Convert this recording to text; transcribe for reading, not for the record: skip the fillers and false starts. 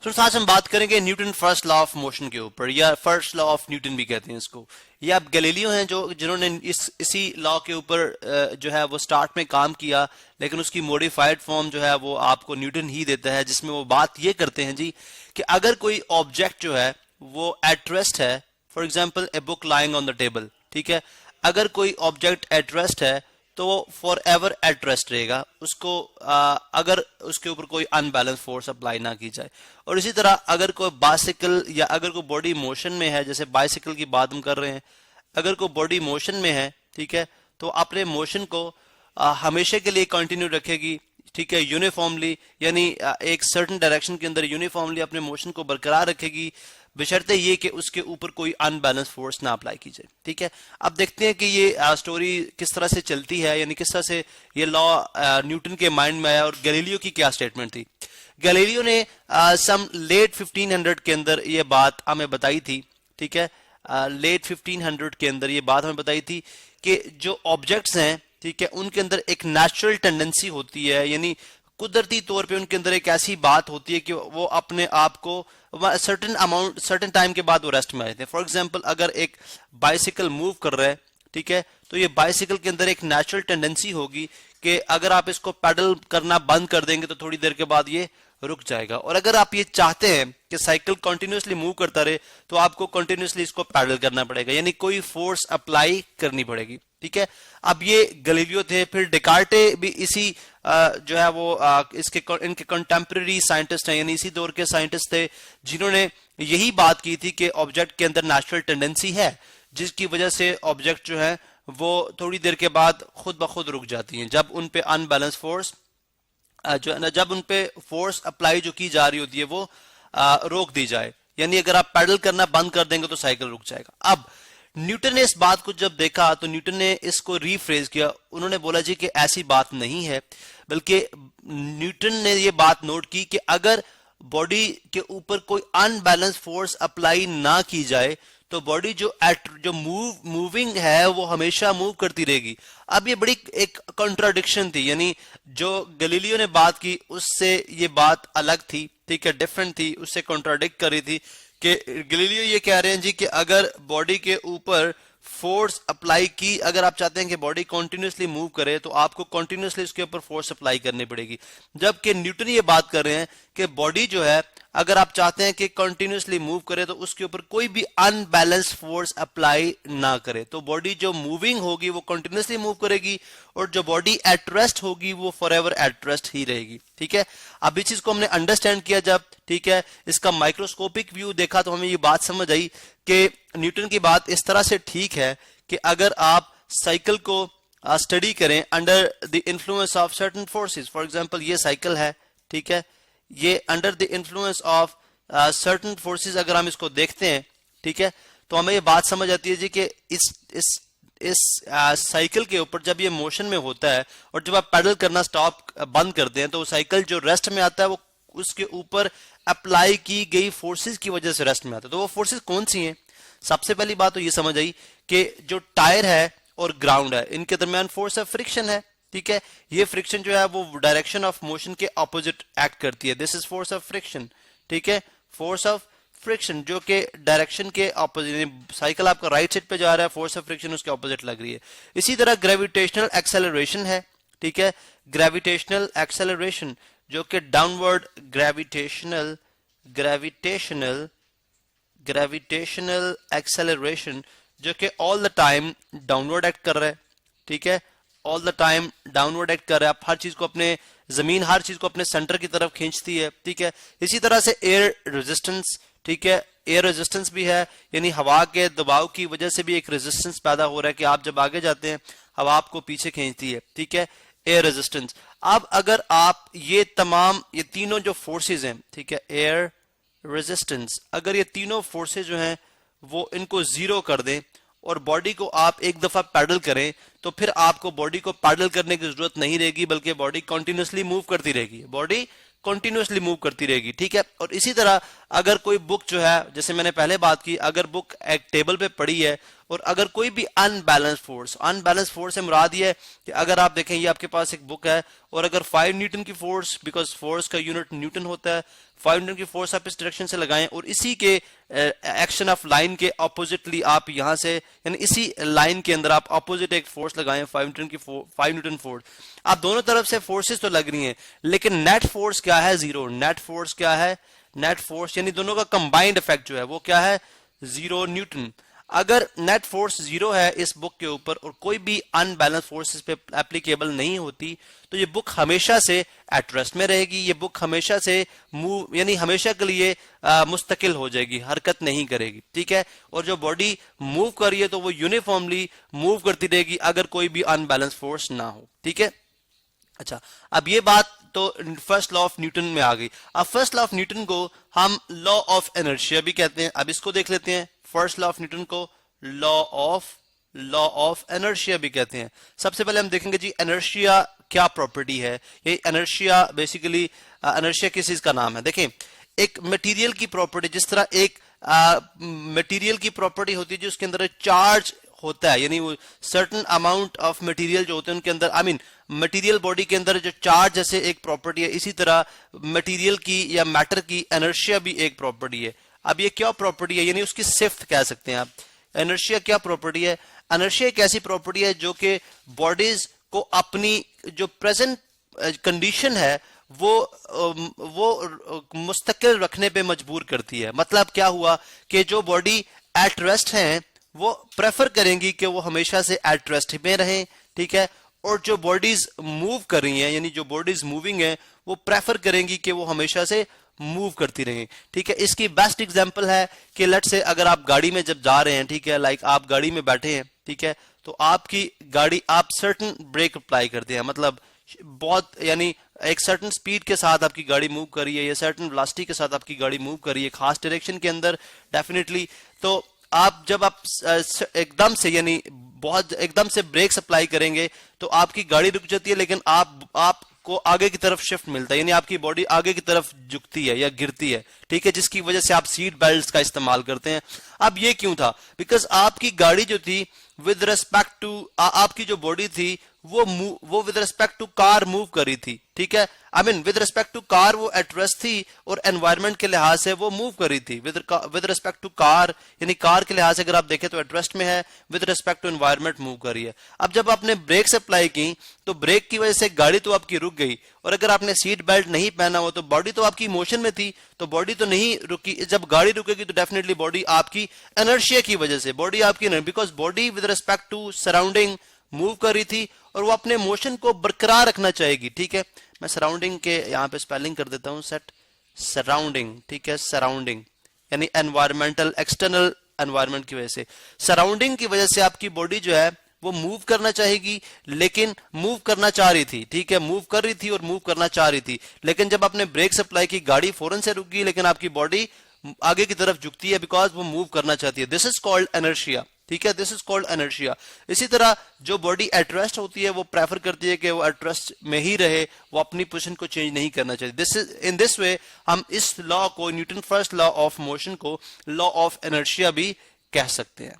तो आज हम बात करेंगे Newton first law of motion के ऊपर, या फर्स्ट लॉ ऑफ न्यूटन भी कहते हैं इसको। ये आप गैलीलियो हैं जो जिन्होंने इसी लॉ के ऊपर जो है वो स्टार्ट में काम किया, लेकिन उसकी मॉडिफाइड फॉर्म जो है वो आपको न्यूटन ही देता है, जिसमें वो बात ये करते हैं जी कि अगर कोई ऑब्जेक्ट जो है वो एट रेस्ट है, for example a book lying on the table, ठीक है, अगर कोई ऑब्जेक्ट एट रेस्ट है तो वो फॉर एवर एट रेस्ट रहेगा, उसको अगर उसके ऊपर कोई अनबैलेंस फोर्स अप्लाई ना की जाए। और इसी तरह अगर कोई बाइसिकल या अगर कोई बॉडी मोशन में है, जैसे बाइसिकल की बात हम कर रहे हैं, अगर कोई बॉडी मोशन में है, ठीक है, तो अपने मोशन को हमेशा के लिए कंटिन्यू रखेगी, ठीक है, यूनिफॉर्मली, यानी एक सर्टेन डायरेक्शन के अंदर यूनिफॉर्मली अपने मोशन को बरकरार रखेगी, बशर्ते ये कि उसके ऊपर कोई अनबैलेंस फोर्स ना अप्लाई की जाए। ठीक है, अब देखते हैं कि ये स्टोरी किस तरह से चलती है, यानी किस तरह से ये लॉ न्यूटन के माइंड में आया और गैलीलियो की क्या स्टेटमेंट थी। गैलीलियो ने सम लेट 1500 के अंदर ये बात हमें बताई थी, ठीक है, लेट 1500 के अंदर ये बात हमें बताई थी कि जो ऑब्जेक्ट्स हैं, ठीक है, उनके अंदर एक नेचुरल टेंडेंसी होती है, यानी कुदरती तौर पे उनके अंदर एक ऐसी बात होती है कि वो अपने आप को सर्टेन अमाउंट सर्टेन टाइम के बाद वो रेस्ट में आ जाते हैं। फॉर एग्जांपल अगर एक बाइसिकल मूव कर रहा है, ठीक है, तो ये बाइसिकल के अंदर एक नेचुरल टेंडेंसी होगी कि अगर आप इसको पैडल करना बंद कर देंगे तो थोड़ी देर के बाद ये रुक जाएगा। और अगर आप ये चाहते हैं कि साइकिल कंटिन्यूसली मूव करता रहे तो आपको कंटिन्यूसली इसको पैडल करना पड़ेगा, यानी कोई फोर्स अप्लाई करनी पड़ेगी। ठीक है, अब ये गैलीलियो थे, फिर डेकार्टे भी इसी जो है वो इनके कंटेम्प्रेरी साइंटिस्ट हैं, यानी इसी दौर के साइंटिस्ट थे जिन्होंने यही बात की थी कि ऑब्जेक्ट के अंदर नेचुरल टेंडेंसी है, जिसकी वजह से ऑब्जेक्ट जो है वो थोड़ी देर के बाद खुद ब खुद रुक जाती हैं जब उन पे अनबैलेंस फोर्स जो है ना, जब उन पे फोर्स अप्लाई जो की जा रही होती है वो रोक दी जाए, यानी अगर आप पैडल करना बंद कर देंगे तो साइकिल रुक जाएगा। अब न्यूटन ने इस बात को जब देखा तो न्यूटन ने इसको रीफ्रेज किया, उन्होंने बोला जी कि ऐसी बात नहीं है, बल्कि न्यूटन ने ये बात नोट की कि अगर बॉडी के ऊपर कोई अनबैलेंस फोर्स अप्लाई ना की जाए तो बॉडी जो मूविंग है वो हमेशा मूव करती रहेगी। अब ये बड़ी एक कॉन्ट्राडिक्शन थी, यानी जो गैलीलियो ने बात की उससे ये बात अलग थी, ठीक है, डिफरेंट थी, उससे कॉन्ट्राडिक्ट कर रही थी कि गैलीलियो ये कह रहे हैं जी कि अगर बॉडी के ऊपर फोर्स अप्लाई की, अगर आप चाहते हैं कि बॉडी कंटिन्यूसली मूव करे तो आपको कंटिन्यूसली उसके ऊपर फोर्स अप्लाई करनी पड़ेगी, जबकि न्यूटन ये बात कर रहे हैं कि बॉडी जो है अगर आप चाहते हैं कि कंटिन्यूसली मूव करे तो उसके ऊपर कोई भी अनबैलेंस फोर्स अप्लाई ना करे, तो बॉडी जो मूविंग होगी वो कंटिन्यूसली मूव करेगी और जो बॉडी एट रेस्ट होगी वो फॉरएवर एट रेस्ट ही रहेगी। ठीक है, अब इस चीज को हमने अंडरस्टैंड किया जब, ठीक है, इसका माइक्रोस्कोपिक व्यू देखा तो हमें ये बात समझ आई कि न्यूटन की बात इस तरह से ठीक है कि अगर आप साइकिल को स्टडी करें under the influence of certain forces, for example ये साइकिल है, ठीक है, ये under the influence of certain forces अगर हम इसको देखते हैं, ठीक है, तो हमें ये बात समझ आती है जी कि इस साइकिल के ऊपर जब ये मोशन में होता है और जब आप पैडल करना बंद करते हैं तो साइकिल जो रेस्ट में आता है वो उसके ऊपर अप्लाई की गई फोर्सेस की वजह से रेस्ट में आता है। तो वो फोर्सेस कौन सी हैं? सबसे पहली बात तो ये समझ आई कि जो टायर है और ग्राउंड है इनके दरमियान फोर्स ऑफ फ्रिक्शन है, ठीक है, ये फ्रिक्शन जो है वो डायरेक्शन ऑफ मोशन के ऑपोजिट एक्ट करती है, this is force of friction. ठीक है, फोर्स ऑफ फ्रिक्शन जो कि डायरेक्शन के ऑपोजिट, साइकिल आपका राइट साइड पे जा रहा है, फोर्स ऑफ फ्रिक्शन उसके ऑपोजिट लग रही है। इसी तरह ग्रेविटेशनल एक्सेलरेशन है, ठीक है, ग्रेविटेशनल एक्सेलरेशन जो कि डाउनवर्ड ग्रेविटेशनल एक्सेलरेशन जो कि all the time downward act कर रहा है, ठीक है, all the time downward act कर रहा है, आप हर चीज को अपने जमीन हर चीज को अपने सेंटर की तरफ खींचती है। ठीक है, इसी तरह से एयर रेजिस्टेंस, ठीक है, एयर रेजिस्टेंस भी है, यानी हवा के दबाव की वजह से भी एक रेजिस्टेंस पैदा हो रहा है कि आप जब आगे जाते हैं हवा आपको पीछे खींचती है। ठीक है, एयर रेजिस्टेंस। अब अगर आप ये तीनों जो फोर्सेज हैं, ठीक है, एयर रेजिस्टेंस, अगर ये तीनों फोर्सेज जो हैं वो इनको जीरो कर दें और बॉडी को आप एक दफा पैडल करें तो फिर आपको बॉडी को पैडल करने की जरूरत नहीं रहेगी, बल्कि बॉडी कंटिन्यूसली मूव करती रहेगी, बॉडी कंटिन्यूसली मूव करती रहेगी। ठीक है, और इसी तरह अगर कोई बुक जो है, जैसे मैंने पहले बात की, अगर बुक एक टेबल पे पड़ी है और अगर कोई भी अनबैलेंस फोर्स से मुराद ये है कि अगर आप देखें ये आपके पास एक बुक है और अगर 5 न्यूटन की फोर्स, बिकॉज फोर्स का यूनिट न्यूटन होता है, 5 न्यूटन की फोर्स आप इस डायरेक्शन से लगाएं और इसी के एक्शन ऑफ लाइन के ऑपोजिटली आप यहां से, यानी इसी लाइन के अंदर आप ऑपोजिट एक फोर्स लगाएं 5 न्यूटन फोर्स, आप दोनों तरफ से फोर्सेस तो लग रही हैं, लेकिन नेट फोर्स क्या है? जीरो। नेट फोर्स क्या है? नेट फोर्स यानी दोनों का कंबाइंड इफेक्ट जो है वो क्या है? 0 न्यूटन। अगर नेट फोर्स 0 है इस बुक के ऊपर और कोई भी अनबैलेंस फोर्स इस पे एप्लीकेबल नहीं होती, तो ये बुक हमेशा से एट रेस्ट में रहेगी, ये बुक हमेशा से मूव, यानी हमेशा के लिए मुस्तकिल हो जाएगी, हरकत नहीं करेगी, ठीक है। और जो बॉडी मूव कर रही है तो वो यूनिफॉर्मली मूव करती रहेगी अगर कोई भी अनबैलेंस फोर्स ना हो, ठीक है। अच्छा, अब ये बात तो फर्स्ट लॉ ऑफ न्यूटन में आ गई। अब फर्स्ट लॉ ऑफ न्यूटन को हम लॉ ऑफ इनर्शिया भी कहते हैं। अब इसको देख लेते हैं, फर्स्ट लॉ ऑफ न्यूटन को लॉ ऑफ इनर्शिया भी कहते हैं। सबसे पहले हम देखेंगे जी इनर्शिया क्या प्रॉपर्टी है। ये इनर्शिया बेसिकली, इनर्शिया किस चीज का नाम है? देखें, एक मटेरियल की प्रॉपर्टी, जिस तरह एक मटेरियल की प्रॉपर्टी होती है जो उसके अंदर चार्ज होता है, यानी वो सर्टेन अमाउंट ऑफ मटेरियल जो होते हैं उनके अंदर, आई मीन मटेरियल बॉडी के अंदर जो चार्ज जैसे एक प्रॉपर्टी है, इसी तरह मटेरियल की या मैटर की इनर्शिया भी एक प्रॉपर्टी है। अब ये क्या प्रॉपर्टी है? यानी उसकी सिफ्त कह सकते हैं आप। इनर्शिया क्या प्रॉपर्टी है? इनर्शिया एक ऐसी प्रॉपर्टी है जो कि बॉडीज को अपनी जो प्रेजेंट कंडीशन है वो मुस्तकिल रखने पे मजबूर करती है। मतलब क्या हुआ कि जो बॉडी एट रेस्ट है वो प्रेफर करेंगी कि वो हमेशा से एट रेस्ट में रहें, ठीक है। और जो बॉडीज मूव कर रही हैं, यानी जो बॉडीज मूविंग है, वो प्रेफर करेंगी कि वो हमेशा से मूव करती रहें, ठीक है। इसकी बेस्ट एग्जांपल है कि लेट से अगर आप गाड़ी में जब जा रहे हैं, ठीक है, लाइक आप गाड़ी में बैठे हैं, ठीक है, तो आपकी गाड़ी, आप सर्टेन ब्रेक अप्लाई करते हैं, मतलब बहुत, यानी एक सर्टेन स्पीड के साथ आपकी गाड़ी मूव कर रही है या सर्टेन वेलोसिटी के साथ आपकी गाड़ी मूव कर रही है खास डायरेक्शन के अंदर डेफिनेटली, तो आप जब आप एकदम से, यानी बहुत एकदम से ब्रेक अप्लाई करेंगे तो आपकी गाड़ी रुक जाती है, लेकिन आपको आगे की तरफ शिफ्ट मिलता है, यानी आपकी बॉडी आगे की तरफ झुकती है या गिरती है, ठीक है, जिसकी वजह से आप सीट बेल्ट का इस्तेमाल करते हैं। अब ये क्यों था? बिकॉज आपकी गाड़ी जो थी विद रिस्पेक्ट टू, आपकी जो बॉडी थी वो with respect to car move कर रही थी, ठीक है। I mean with respect to car वो एट रेस्ट थी और एनवायरनमेंट के लिहाज से वो मूव कर रही थी। विद रिस्पेक्ट टू कार, यानी कार के लिहाज से अगर आप देखें तो एट रेस्ट में है, with respect to environment move कर रही है। अब जब आपने ब्रेक अप्लाई की तो ब्रेक की वजह से गाड़ी तो आपकी रुक गई, और अगर आपने सीट बेल्ट नहीं पहना हो तो बॉडी तो आपकी मोशन में थी, तो बॉडी तो नहीं रुकी। जब गाड़ी रुकेगी तो डेफिनेटली बॉडी आपकी इनर्शिया की वजह से, बॉडी आपकी, because body with respect to surrounding move कर रही थी और वो अपने मोशन को बरकरार रखना चाहेगी, ठीक है। मैं सराउंडिंग के यहाँ पे स्पेलिंग कर देता हूँ, सेट सराउंडिंग, ठीक है, सराउंडिंग यानी एनवायरमेंटल, एक्सटर्नल एनवायरमेंट की वजह से, सराउंडिंग की वजह से आपकी बॉडी जो है वो मूव करना चाहेगी, लेकिन मूव करना चाह रही थी, ठीक है, मूव कर रही थी और मूव करना चाह रही थी, लेकिन जब आपने ब्रेक अप्लाई की गाड़ी फौरन से रुक गई, लेकिन आपकी बॉडी आगे की तरफ झुकती है बिकॉज वो मूव करना चाहती है। दिस इज कॉल्ड इनर्शिया, ठीक है, दिस इज कॉल्ड इनर्शिया। इसी तरह जो बॉडी एट रेस्ट होती है वो प्रेफर करती है कि वो एट रेस्ट में ही रहे, वो अपनी पोजीशन को चेंज नहीं करना चाहिए। This is, in this way हम इस लॉ को, Newton first law of motion को लॉ ऑफ इनर्शिया भी कह सकते हैं।